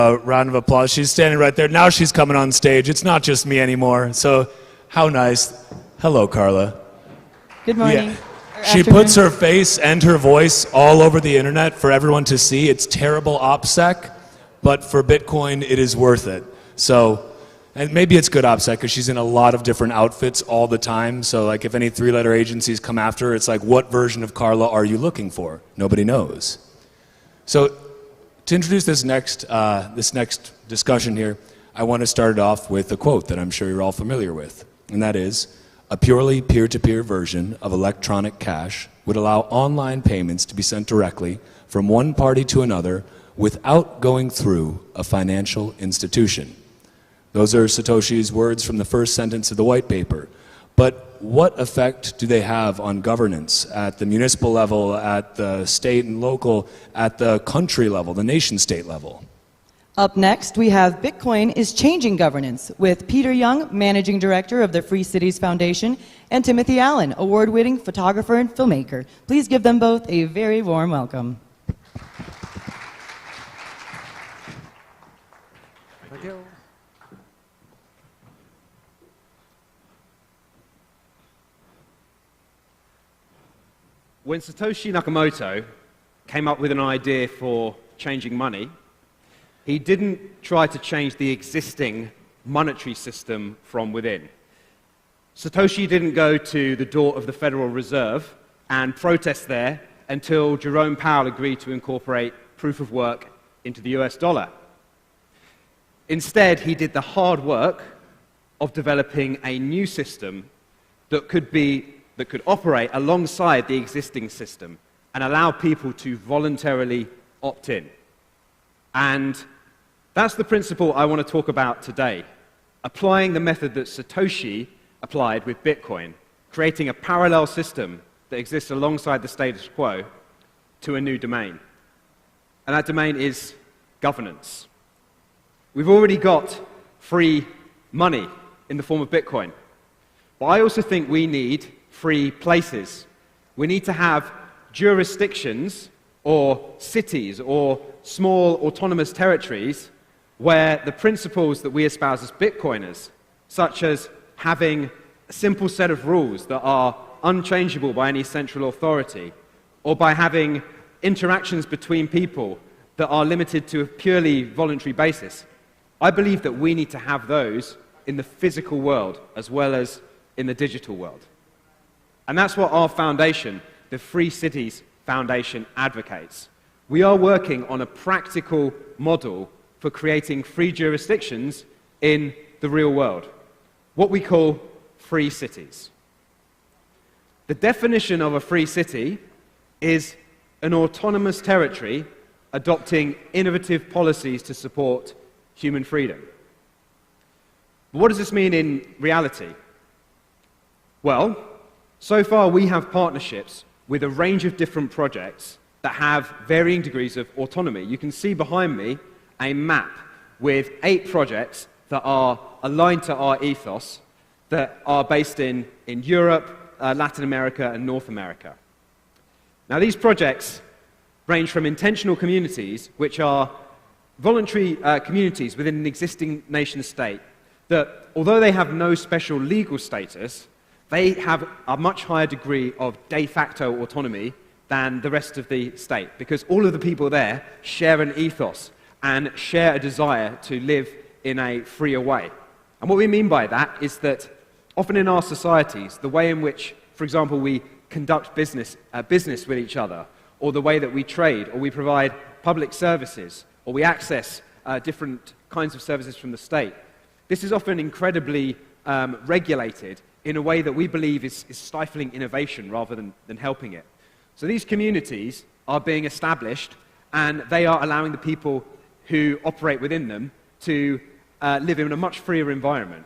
A round of applause. She's standing right there. Now she's coming on stage. It's not just me anymore. So how nice. Hello, Carla. Good morning. Yeah. She puts her face and her voice all over the internet for everyone to see. It's terrible OPSEC, but for Bitcoin, it is worth it. So, and maybe it's good OPSEC because she's in a lot of different outfits all the time. So like if any three-letter agencies come after her, it's like, what version of Carla are you looking for? Nobody knows. So to introduce this next discussion here, I want to start it off with a quote that I'm sure you're all familiar with, and that is, a purely peer-to-peer version of electronic cash would allow online payments to be sent directly from one party to another without going through a financial institution. Those are Satoshi's words from the first sentence of the white paper. But what effect do they have on governance at the municipal level, at the state and local, at the country level, the nation-state level? Up next, we have Bitcoin is Changing Governance with Peter Young, Managing Director of the Free Cities Foundation, and Timothy Allen, award-winning photographer and filmmaker. Please give them both a very warm welcome. Thank you. When Satoshi Nakamoto came up with an idea for changing money, he didn't try to change the existing monetary system from within. Satoshi didn't go to the door of the Federal Reserve and protest there until Jerome Powell agreed to incorporate proof of work into the US dollar. Instead, he did the hard work of developing a new system that could operate alongside the existing system and allow people to voluntarily opt in. And that's the principle I want to talk about today, applying the method that Satoshi applied with Bitcoin, creating a parallel system that exists alongside the status quo to a new domain. And that domain is governance. We've already got free money in the form of Bitcoin, but I also think we need free places. We need to have jurisdictions or cities or small autonomous territories where the principles that we espouse as Bitcoiners, such as having a simple set of rules that are unchangeable by any central authority, or by having interactions between people that are limited to a purely voluntary basis, I believe that we need to have those in the physical world as well as in the digital world. And that's what our foundation, the Free Cities Foundation, advocates. We are working on a practical model for creating free jurisdictions in the real world, what we call free cities. The definition of a free city is an autonomous territory adopting innovative policies to support human freedom. What does this mean in reality? Well, so far we have partnerships with a range of different projects that have varying degrees of autonomy. You can see behind me a map with 8 projects that are aligned to our ethos that are based in Europe, Latin America, and North America. Now, these projects range from intentional communities, which are voluntary communities within an existing nation-state, that although they have no special legal status, they have a much higher degree of de facto autonomy than the rest of the state, because all of the people there share an ethos and share a desire to live in a freer way. And what we mean by that is that often in our societies, the way in which, for example, we conduct business with each other, or the way that we trade, or we provide public services, or we access different kinds of services from the state, this is often incredibly regulated in a way that we believe is stifling innovation rather than helping it. So these communities are being established, and they are allowing the people who operate within them to live in a much freer environment.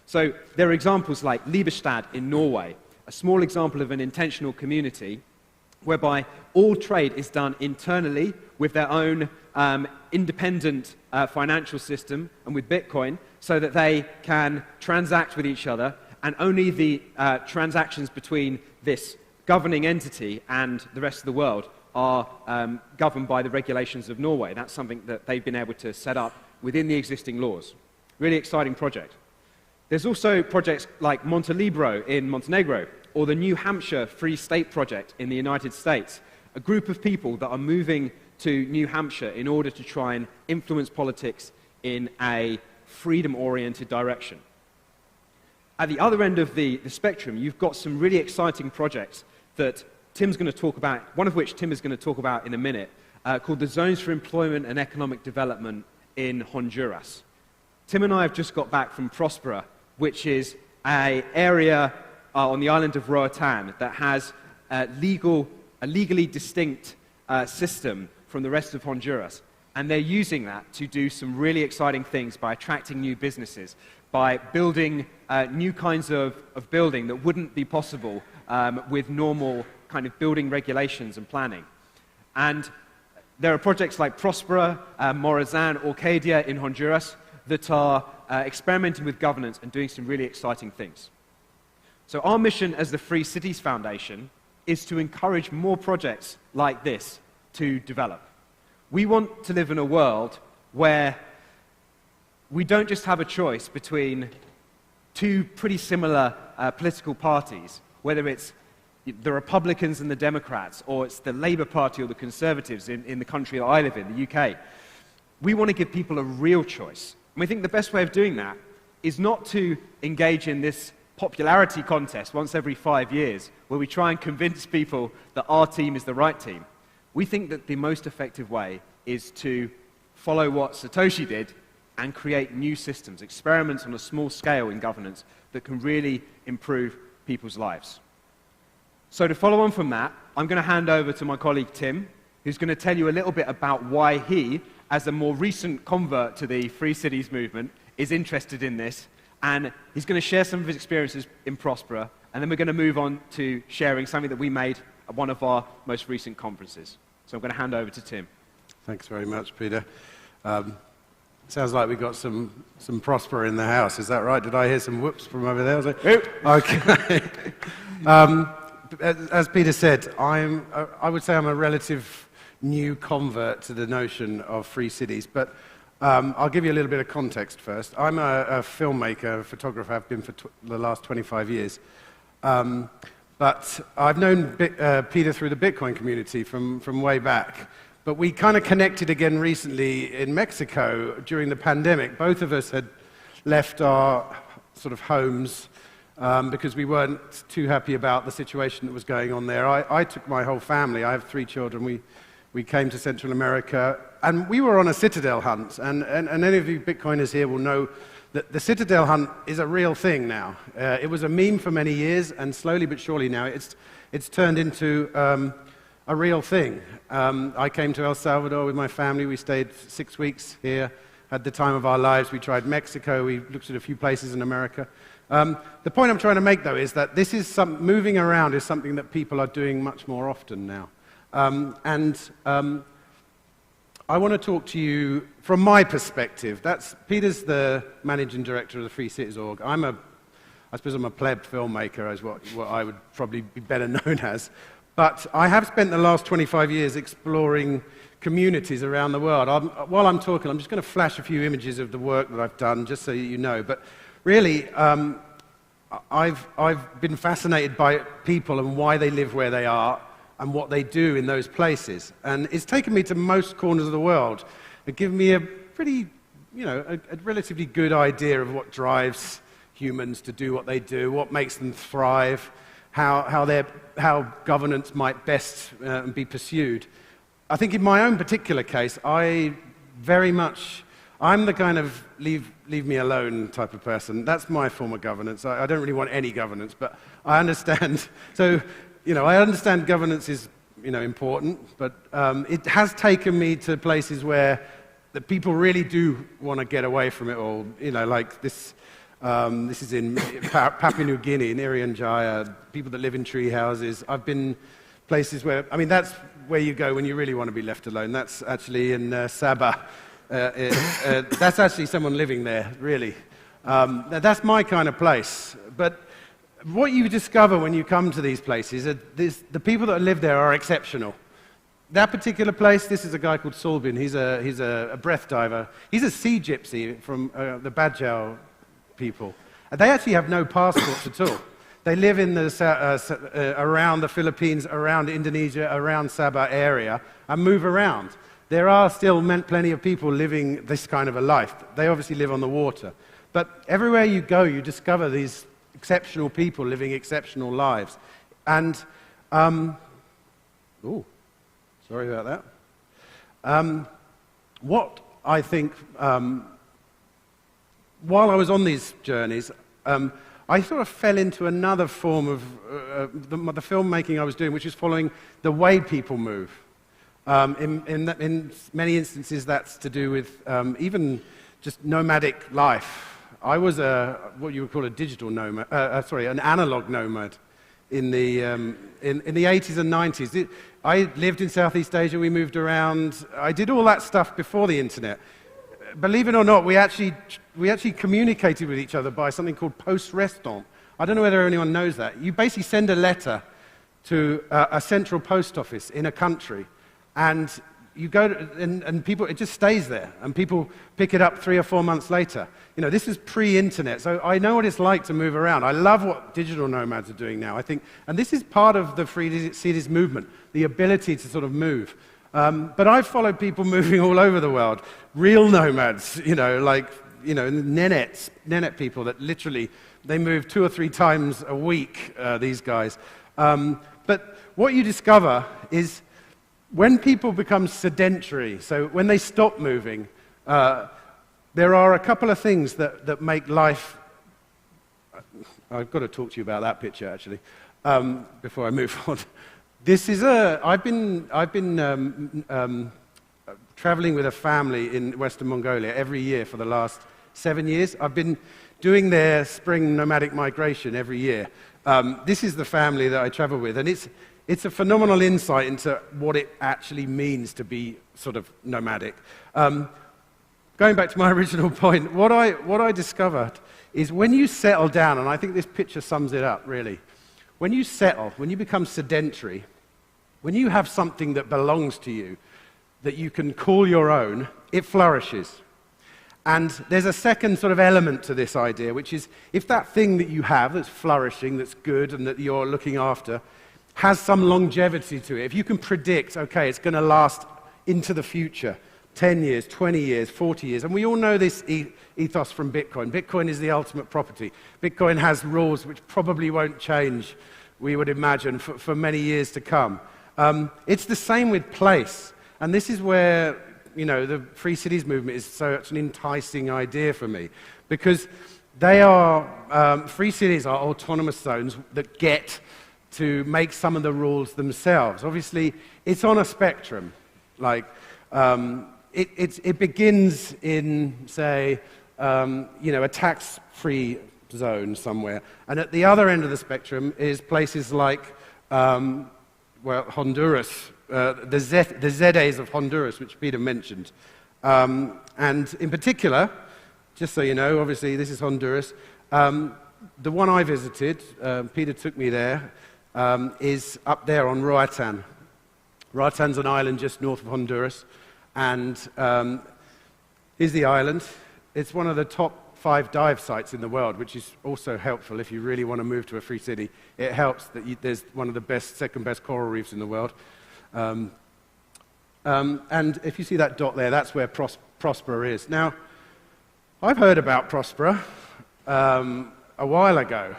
So there are examples like Liberstad in Norway, a small example of an intentional community whereby all trade is done internally with their own independent financial system and with Bitcoin, so that they can transact with each other, and only the transactions between this governing entity and the rest of the world are governed by the regulations of Norway. That's something that they've been able to set up within the existing laws. Really exciting project. There's also projects like Montelibro in Montenegro, or the New Hampshire Free State Project in the United States, a group of people that are moving to New Hampshire in order to try and influence politics in a freedom-oriented direction. At the other end of the spectrum, you've got some really exciting projects that Tim's going to talk about, one of which Tim is going to talk about in a minute, called the Zones for Employment and Economic Development in Honduras. Tim and I have just got back from Prospera, which is an area on the island of Roatan that has a legally distinct system from the rest of Honduras. And they're using that to do some really exciting things by attracting new businesses, by building new kinds of building that wouldn't be possible with normal kind of building regulations and planning. And there are projects like Prospera, Morazan, Orcadia in Honduras that are experimenting with governance and doing some really exciting things. So our mission as the Free Cities Foundation is to encourage more projects like this to develop. We want to live in a world where we don't just have a choice between two pretty similar political parties, whether it's the Republicans and the Democrats, or it's the Labour Party or the Conservatives in the country that I live in, the UK. We want to give people a real choice. And we think the best way of doing that is not to engage in this popularity contest once every 5 years, where we try and convince people that our team is the right team. We think that the most effective way is to follow what Satoshi did and create new systems, experiments on a small scale in governance that can really improve people's lives. So to follow on from that, I'm going to hand over to my colleague Tim, who's going to tell you a little bit about why he, as a more recent convert to the Free Cities movement, is interested in this. And he's going to share some of his experiences in Prospera, and then we're going to move on to sharing something that we made at one of our most recent conferences. So I'm going to hand over to Tim. Thanks very much, Peter. Sounds like we got some Prospera in the house. Is that right? Did I hear some whoops from over there? Whoop. Okay. As Peter said, I would say I'm a relative new convert to the notion of free cities, but I'll give you a little bit of context first. I'm a filmmaker, a photographer. I've been for the last 25 years. But I've known Peter through the Bitcoin community from way back. But we kind of connected again recently in Mexico during the pandemic. Both of us had left our sort of homes because we weren't too happy about the situation that was going on there. I took my whole family. I have 3 children. We came to Central America, and we were on a citadel hunt. And any of you Bitcoiners here will know that the citadel hunt is a real thing now. It was a meme for many years, and slowly but surely now it's turned into a real thing. I came to El Salvador with my family. We stayed 6 weeks here, had the time of our lives. We tried Mexico. We looked at a few places in America. The point I'm trying to make, though, is that this is moving around is something that people are doing much more often now. I want to talk to you from my perspective. Peter's the managing director of the Free Cities Org. I suppose I'm a pleb filmmaker, is what I would probably be better known as. But I have spent the last 25 years exploring communities around the world. While I'm talking, I'm just going to flash a few images of the work that I've done, just so you know. But really, I've been fascinated by people and why they live where they are and what they do in those places. And it's taken me to most corners of the world and given me a pretty, a relatively good idea of what drives humans to do what they do, what makes them thrive, how governance might best be pursued. I think in my own particular case, I'm the kind of leave me alone type of person. That's my form of governance. I don't really want any governance, but I understand. So, I understand governance is, important, but it has taken me to places where the people really do want to get away from it all. Like this. This is in Papua New Guinea, in Irian Jaya, people that live in tree houses. I've been places where, that's where you go when you really want to be left alone. That's actually in Sabah. That's actually someone living there, really. That's my kind of place. But what you discover when you come to these places, the people that live there are exceptional. that particular place, this is a guy called Solbin. He's a breath diver. He's a sea gypsy from the Bajau people. And they actually have no passports at all. They live in around the Philippines, around Indonesia, around Sabah area, and move around. There are still plenty of people living this kind of a life. They obviously live on the water. But everywhere you go, you discover these exceptional people living exceptional lives. And, sorry about that. What I think, while I was on these journeys, I sort of fell into another form of the filmmaking I was doing, which is following the way people move. In many instances, that's to do with even just nomadic life. I was what you would call a digital nomad, an analog nomad in the 80s and 90s. I lived in Southeast Asia. We moved around. I did all that stuff before the internet. Believe it or not, we actually communicated with each other by something called post restant. I don't know whether anyone knows that. You basically send a letter to a central post office in a country, and you go and people, it just stays there, and people pick it up 3 or 4 months later. You know, this is pre-internet, so I know what it's like to move around. I love what digital nomads are doing now, I think, and this is part of the free cities movement, the ability to sort of move. But I've followed people moving all over the world, real nomads, Nenet people that literally, they move 2 or 3 times a week, these guys. But what you discover is when people become sedentary, so when they stop moving, there are a couple of things that make life... I've got to talk to you about that picture, actually, before I move on. This is I've been traveling with a family in Western Mongolia every year for the last 7 years. I've been doing their spring nomadic migration every year. This is the family that I travel with, and it's a phenomenal insight into what it actually means to be sort of nomadic. Going back to my original point, what I discovered is when you settle down, and I think this picture sums it up, really. When you settle, when you become sedentary, when you have something that belongs to you, that you can call your own, it flourishes. And there's a second sort of element to this idea, which is if that thing that you have that's flourishing, that's good, and that you're looking after, has some longevity to it, if you can predict, okay, it's going to last into the future, 10 years, 20 years, 40 years, and we all know this ethos from Bitcoin. Bitcoin is the ultimate property. Bitcoin has rules which probably won't change, we would imagine, for many years to come. It's the same with place, and this is where, you know, the Free Cities movement is such an enticing idea for me, because they are, free cities are autonomous zones that get to make some of the rules themselves. Obviously, it's on a spectrum. Like, it begins in, say, a tax-free zone somewhere, and at the other end of the spectrum is places like, Honduras, the ZAs of Honduras, which Peter mentioned. And in particular, just so you know, obviously this is Honduras. The one I visited, Peter took me there, is up there on Roatan. Roatan's an island just north of Honduras, and is the island. It's one of the top 5 dive sites in the world, which is also helpful if you really want to move to a free city. It helps that there's one of the second best coral reefs in the world. And if you see that dot there, that's where Prospera is. Now, I've heard about Prospera a while ago,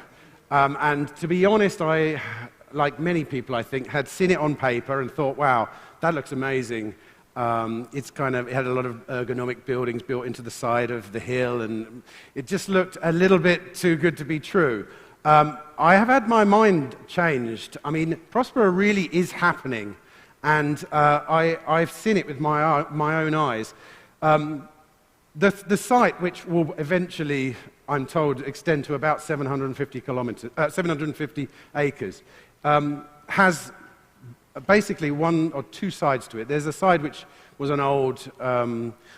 and to be honest, I, like many people I think, had seen it on paper and thought, wow, that looks amazing. It had a lot of ergonomic buildings built into the side of the hill, and it just looked a little bit too good to be true. I have had my mind changed. I mean, Prospera really is happening, and I've seen it with my own eyes. The site, which will eventually, I'm told, extend to about 750 acres, has basically 1 or 2 sides to it. There's a side which was an old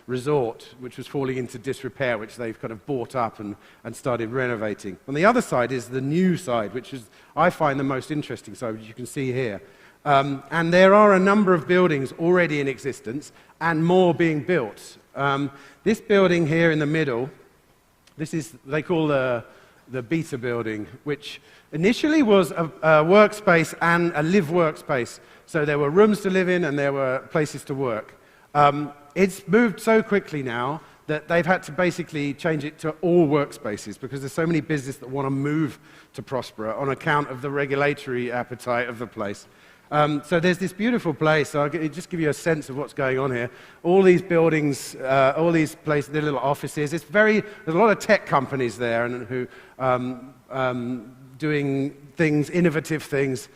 resort, which was falling into disrepair, which they've kind of bought up and started renovating. On the other side is the new side, which is, I find, the most interesting side, which you can see here. And there are a number of buildings already in existence and more being built. This building here in the middle, they call the Beta building, which initially was a workspace and a live workspace. So there were rooms to live in and there were places to work. It's moved so quickly now that they've had to basically change it to all workspaces because there's so many businesses that want to move to Prospera on account of the regulatory appetite of the place. So there's this beautiful place. I'll just give you a sense of what's going on here. All these buildings, all these places, they're little offices. There's a lot of tech companies there and who doing things, innovative things.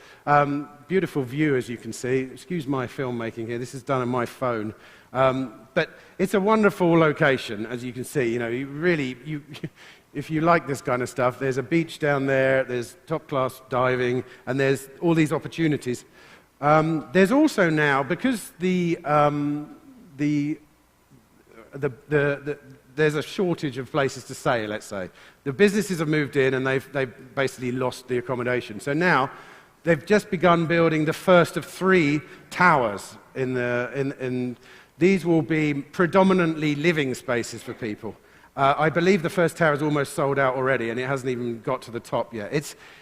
Beautiful view, as you can see. Excuse my filmmaking here. This is done on my phone. But it's a wonderful location, as you can see. You know, if you like this kind of stuff, there's a beach down there, there's top-class diving, and there's all these opportunities. There's also now, because there's a shortage of places to stay, let's say. The businesses have moved in, and they've basically lost the accommodation. So now, they've just begun building the first of 3 towers. These will be predominantly living spaces for people. I believe the first tower is almost sold out already, and it hasn't even got to the top yet.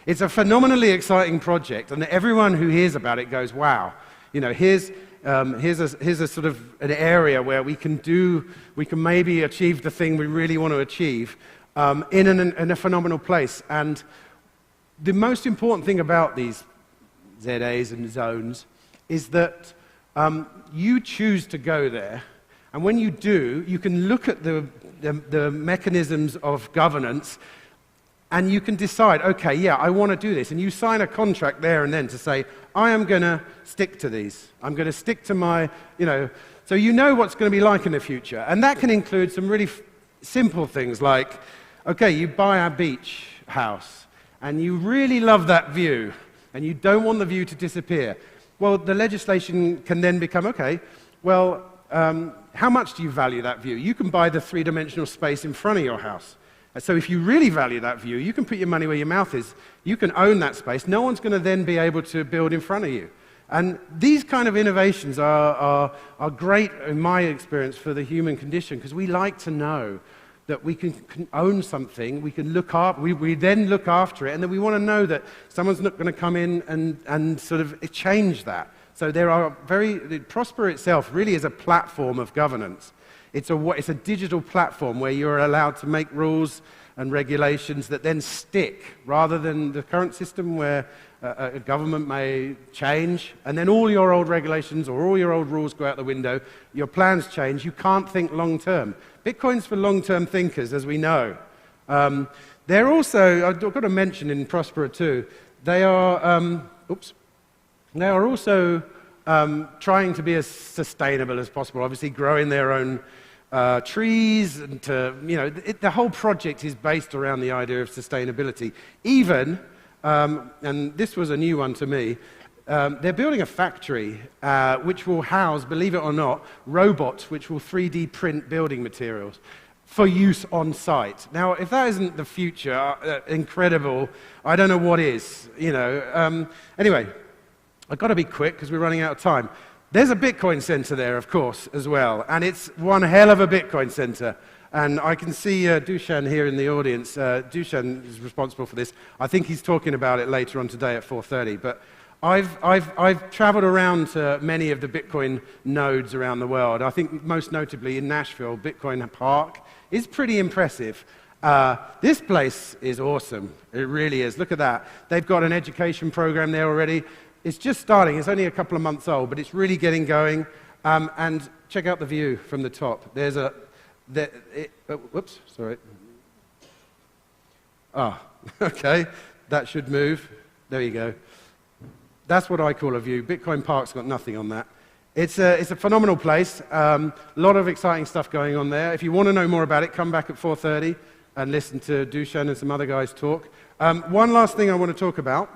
It's a phenomenally exciting project, and everyone who hears about it goes, wow. You know, here's a sort of an area where we can maybe achieve the thing we really want to achieve in a phenomenal place. And the most important thing about these ZAs and zones is that you choose to go there, and when you do, you can look at the mechanisms of governance, and you can decide, okay, yeah, I want to do this, and you sign a contract there and then to say, I am going to stick to these. I'm going to stick to my, so you know what's going to be like in the future, and that can include some really simple things like, okay, you buy a beach house, and you really love that view, and you don't want the view to disappear. Well, the legislation can then become, okay, well, how much do you value that view? You can buy the 3-dimensional space in front of your house. So if you really value that view, you can put your money where your mouth is. You can own that space. No one's going to then be able to build in front of you. And these kind of innovations are great, in my experience, for the human condition, because we like to know that we can own something, we can look up, we then look after it, and then we want to know that someone's not going to come in and sort of change that. So Prospera itself really is a platform of governance. It's a digital platform where you're allowed to make rules and regulations that then stick, rather than the current system where a government may change, and then all your old regulations or all your old rules go out the window, your plans change, you can't think long term. Bitcoin's for long-term thinkers, as we know. They're also, I've got to mention in Prospera too, they are also trying to be as sustainable as possible, obviously growing their own trees, and the whole project is based around the idea of sustainability. Even, and this was a new one to me, they're building a factory which will house, believe it or not, robots which will 3D print building materials for use on site. Now, if that isn't the future, incredible, I don't know what is. Anyway, I've got to be quick because we're running out of time. There's a Bitcoin center there, of course, as well, and it's one hell of a Bitcoin center. And I can see Dushan here in the audience. Dushan is responsible for this. I think he's talking about it later on today at 4:30. But I've traveled around to many of the Bitcoin nodes around the world. I think most notably in Nashville, Bitcoin Park is pretty impressive. This place is awesome. It really is. Look at that. They've got an education program there already. It's just starting. It's only a couple of months old, but it's really getting going. And check out the view from the top. There's whoops, sorry. Okay. That should move. There you go. That's what I call a view. Bitcoin Park's got nothing on that. It's a phenomenal place. A lot of exciting stuff going on there. If you want to know more about it, come back at 4:30 and listen to Dushan and some other guys talk. One last thing I want to talk about.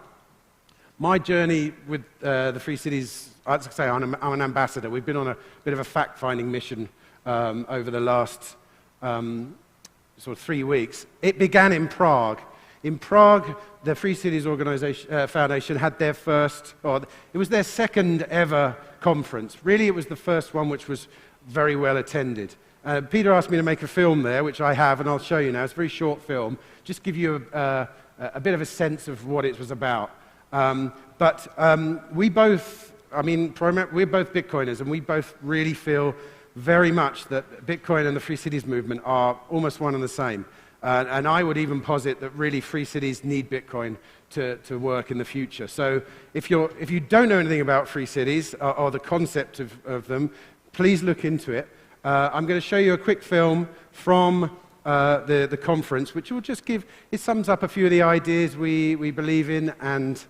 My journey with the Free Cities, I'd say I'm an ambassador. We've been on a bit of a fact-finding mission over the last sort of 3 weeks. It began in Prague In Prague, the Free Cities Foundation had their first, or it was their second ever conference. Really, it was the first one which was very well attended. Peter asked me to make a film there, which I have, and I'll show you now. It's a very short film, just give you a bit of a sense of what it was about. We both, we're both Bitcoiners, and we both really feel very much that Bitcoin and the Free Cities movement are almost one and the same. And I would even posit that really free cities need Bitcoin to work in the future. So if you don't know anything about free cities or the concept of them, please look into it. I'm going to show you a quick film from the conference, which will just it sums up a few of the ideas we believe in and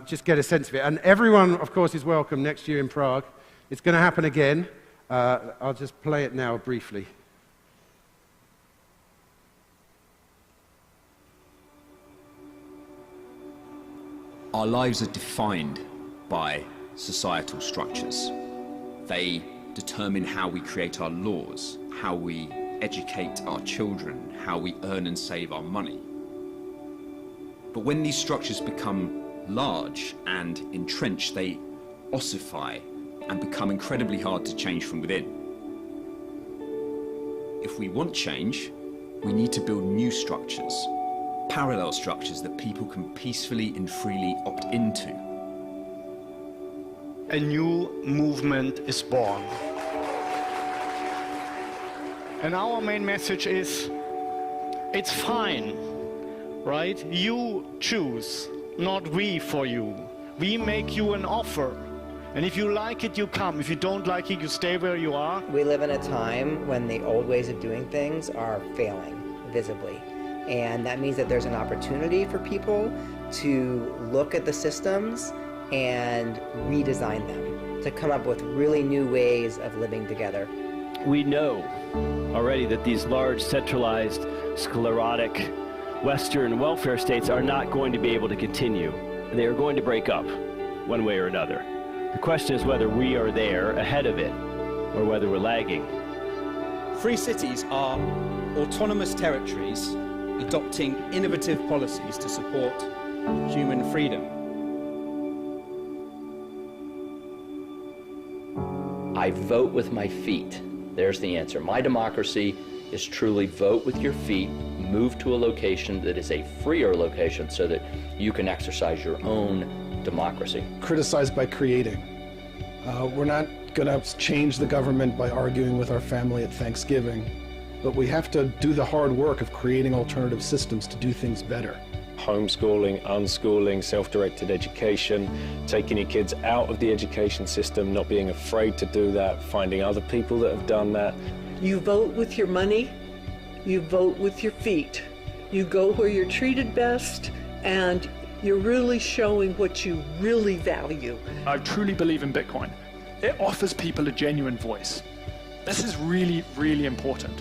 just get a sense of it. And everyone, of course, is welcome next year in Prague. It's going to happen again. I'll just play it now briefly. Our lives are defined by societal structures. They determine how we create our laws, how we educate our children, how we earn and save our money. But when these structures become large and entrenched, they ossify and become incredibly hard to change from within. If we want change, we need to build new structures, parallel structures that people can peacefully and freely opt into. A new movement is born. And our main message is, it's fine, right? You choose, not we for you. We make you an offer. And if you like it, you come. If you don't like it, you stay where you are. We live in a time when the old ways of doing things are failing visibly. And that means that there's an opportunity for people to look at the systems and redesign them, to come up with really new ways of living together. We know already that these large, centralized, sclerotic Western welfare states are not going to be able to continue. They are going to break up one way or another. The question is whether we are there ahead of it or whether we're lagging. Free cities are autonomous territories adopting innovative policies to support human freedom. I vote with my feet. There's the answer. My democracy is truly vote with your feet, move to a location that is a freer location so that you can exercise your own democracy. Criticize by creating. We're not going to change the government by arguing with our family at Thanksgiving, but we have to do the hard work of creating alternative systems to do things better. Homeschooling, unschooling, self-directed education, taking your kids out of the education system, not being afraid to do that, finding other people that have done that. You vote with your money, you vote with your feet. You go where you're treated best, and you're really showing what you really value. I truly believe in Bitcoin. It offers people a genuine voice. This is really, really important.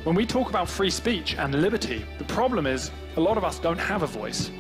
When we talk about free speech and liberty, the problem is a lot of us don't have a voice.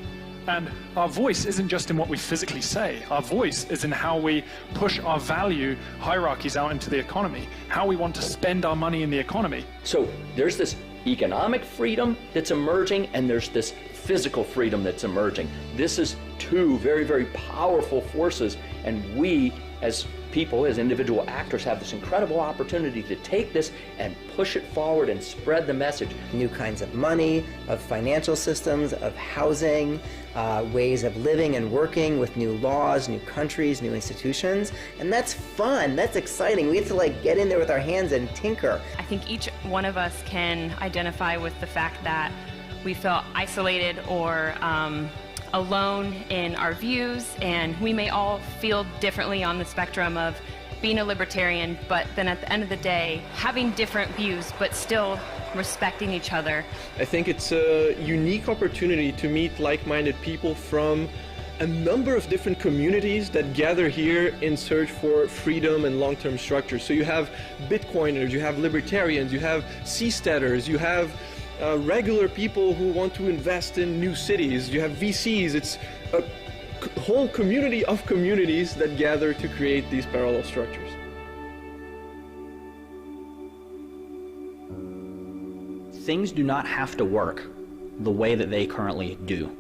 And our voice isn't just in what we physically say. Our voice is in how we push our value hierarchies out into the economy, how we want to spend our money in the economy. So there's this economic freedom that's emerging, and there's this physical freedom that's emerging. This is two very, very powerful forces, and we as people, as individual actors, have this incredible opportunity to take this and push it forward and spread the message. New kinds of money, of financial systems, of housing, ways of living and working with new laws, new countries, new institutions. And that's fun, that's exciting. We get to get in there with our hands and tinker. I think each one of us can identify with the fact that we feel isolated or alone in our views, and we may all feel differently on the spectrum of being a libertarian, but then at the end of the day, having different views, but still respecting each other. I think it's a unique opportunity to meet like-minded people from a number of different communities that gather here in search for freedom and long-term structure. So you have Bitcoiners, you have libertarians, you have seasteaders, you have regular people who want to invest in new cities. You have VCs. It's a whole community of communities that gather to create these parallel structures. Things do not have to work the way that they currently do.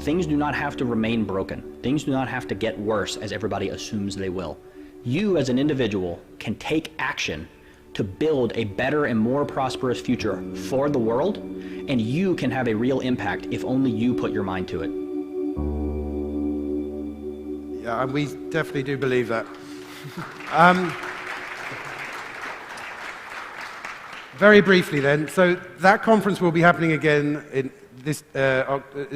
Things do not have to remain broken. Things do not have to get worse as everybody assumes they will. You as an individual can take action to build a better and more prosperous future for the world, and you can have a real impact if only you put your mind to it. Yeah, and we definitely do believe that. Very briefly then, so that conference will be happening again in this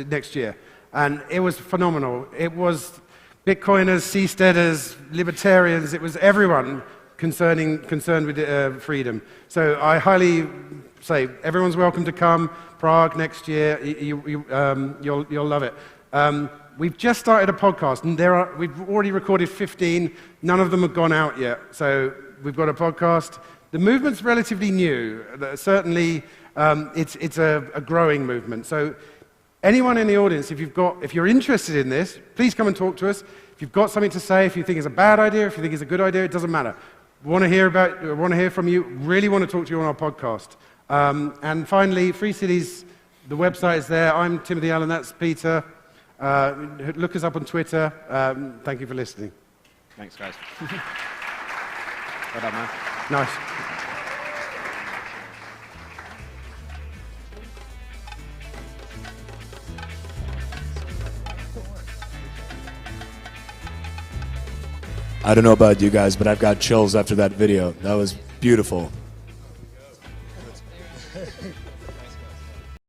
next year, and it was phenomenal. It was Bitcoiners, seasteaders, libertarians, it was everyone concerned with freedom. So I highly say everyone's welcome to come. Prague next year, you'll love it. We've just started a podcast, and we've already recorded 15. None of them have gone out yet. So we've got a podcast. The movement's relatively new. Certainly, it's a growing movement. So anyone in the audience, if you're interested in this, please come and talk to us. If you've got something to say, if you think it's a bad idea, if you think it's a good idea, it doesn't matter. We want to hear from you. Really want to talk to you on our podcast. And finally, Free Cities, the website is there. I'm Timothy Allen. That's Peter. Look us up on Twitter. Thank you for listening. Thanks, guys. Well done, man. Nice. I don't know about you guys, but I've got chills after that video. That was beautiful.